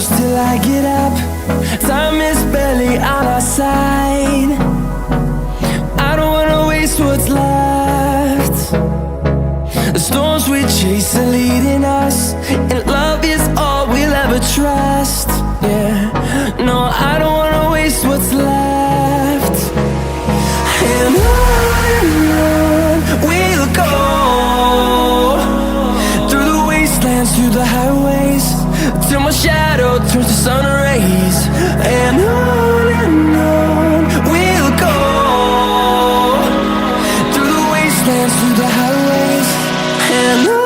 close till I get up. Time is barely on our side. I don't wanna waste what's left. The storms we chase are leading us, and love is all we'll ever trust. Yeah, no, I don't wanna waste what's left. And on we'll go, through the wastelands, through the highways, till my shadow turns to sun rays. And on we'll go, through the wastelands, through the highways, and on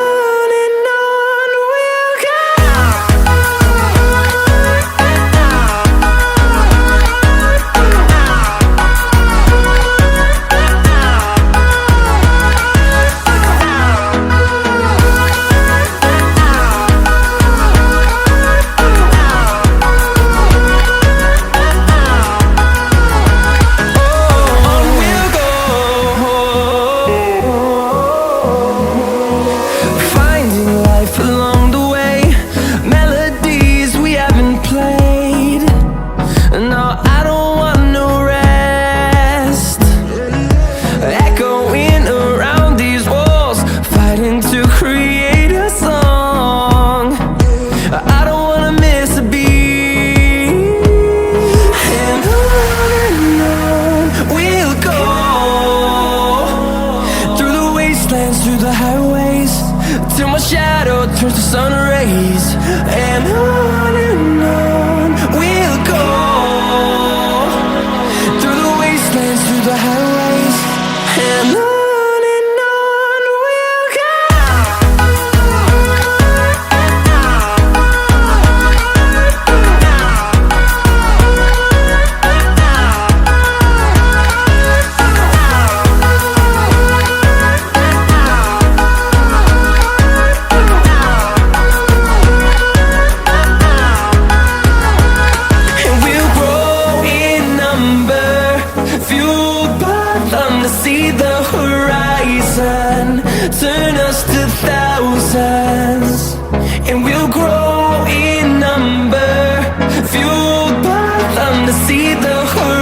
we'll go. Through the highways, till my shadow turns to sun rays. And on we'll go, through the wastelands, through the highways, and on we'll go. See the horizon turn us to thousands, and we'll grow in number, fueled by them to see the horizon.